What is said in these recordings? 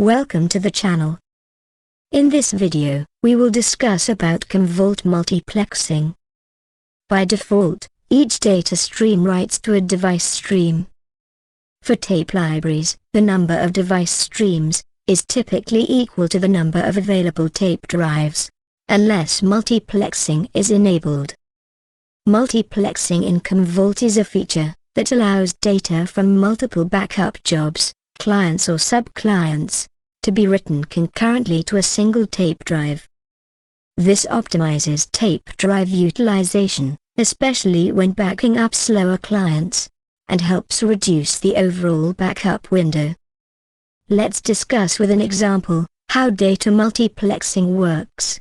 Welcome to the channel. In this video, we will discuss about Commvault Multiplexing. By default, each data stream writes to a device stream. For tape libraries, the number of device streams is typically equal to the number of available tape drives, unless multiplexing is enabled. Multiplexing in Commvault is a feature that allows data from multiple backup jobs, clients or sub-clients, to be written concurrently to a single tape drive. This optimizes tape drive utilization, especially when backing up slower clients, and helps reduce the overall backup window. Let's discuss with an example how data multiplexing works.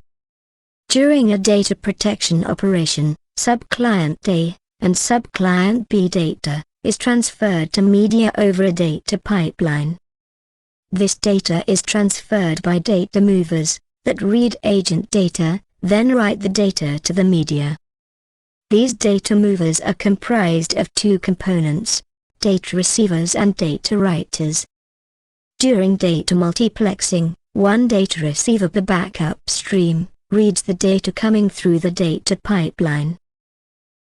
During a data protection operation, sub-client A and sub-client B data is transferred to media over a data pipeline. This data is transferred by data movers that read agent data, then write the data to the media. These data movers are comprised of two components, data receivers and data writers. During data multiplexing, one data receiver per backup stream reads the data coming through the data pipeline.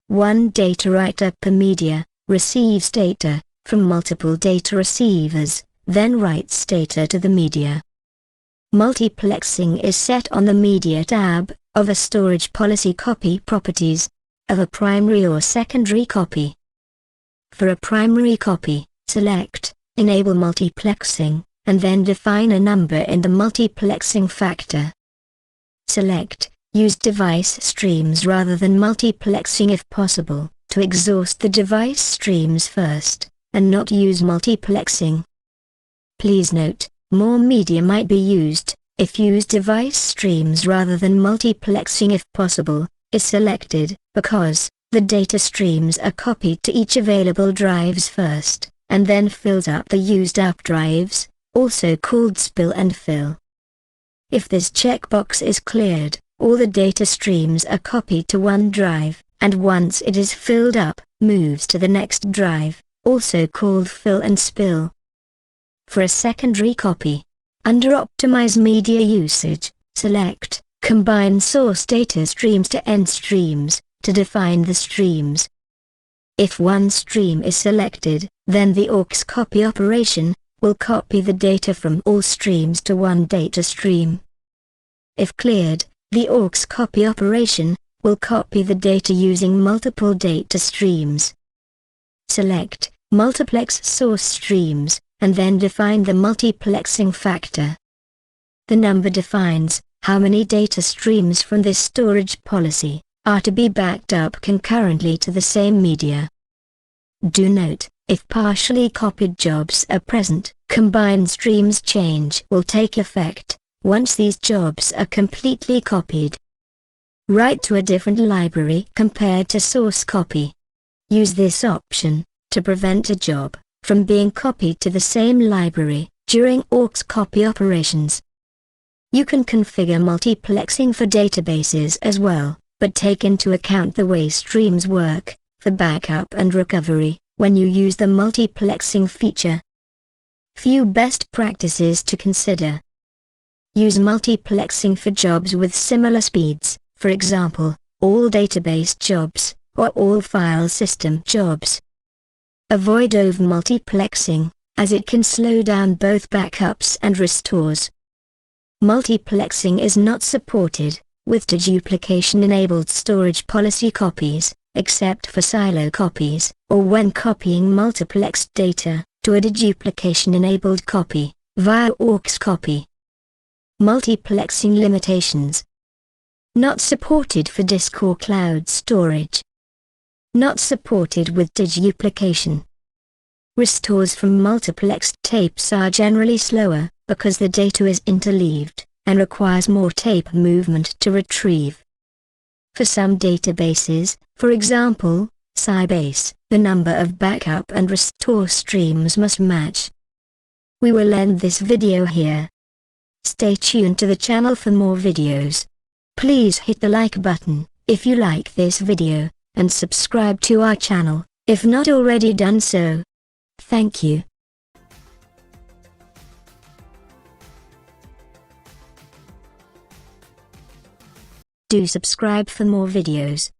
One data writer per media receives data from multiple data receivers, then writes data to the media. Multiplexing is set on the Media tab of a storage policy copy properties of a primary or secondary copy. For a primary copy, select Enable Multiplexing, and then define a number in the multiplexing factor. Select Use device streams rather than multiplexing if possible, to exhaust the device streams first, and not use multiplexing. Please note, more media might be used if use device streams rather than multiplexing if possible is selected, because the data streams are copied to each available drives first, and then filled up the used up drives, also called spill and fill. If this checkbox is cleared, all the data streams are copied to one drive, and once it is filled up, moves to the next drive, also called fill and spill. For a secondary copy, under Optimize Media Usage, select Combine Source Data Streams to End Streams, to define the streams. If one stream is selected, then the aux copy operation will copy the data from all streams to one data stream. If cleared, the aux copy operation will copy the data using multiple data streams. Select Multiplex Source Streams, and then define the multiplexing factor. The number defines how many data streams from this storage policy are to be backed up concurrently to the same media. Do note, if partially copied jobs are present, combined streams change will take effect once these jobs are completely copied. Write to a different library compared to source copy. Use this option to prevent a job from being copied to the same library during aux copy operations. You can configure multiplexing for databases as well, but take into account the way streams work for backup and recovery when you use the multiplexing feature. Few best practices to consider. Use multiplexing for jobs with similar speeds, for example, all database jobs, or all file system jobs. Avoid over-multiplexing, as it can slow down both backups and restores. Multiplexing is not supported with deduplication-enabled storage policy copies, except for silo copies, or when copying multiplexed data to a deduplication-enabled copy via aux copy. Multiplexing limitations. Not supported for disk or cloud storage. Not supported with deduplication. Restores from multiplexed tapes are generally slower because the data is interleaved and requires more tape movement to retrieve. For some databases, for example, Sybase, the number of backup and restore streams must match. We will end this video here. Stay tuned to the channel for more videos. Please hit the like button if you like this video, and subscribe to our channel if not already done so. Thank you. Do subscribe for more videos.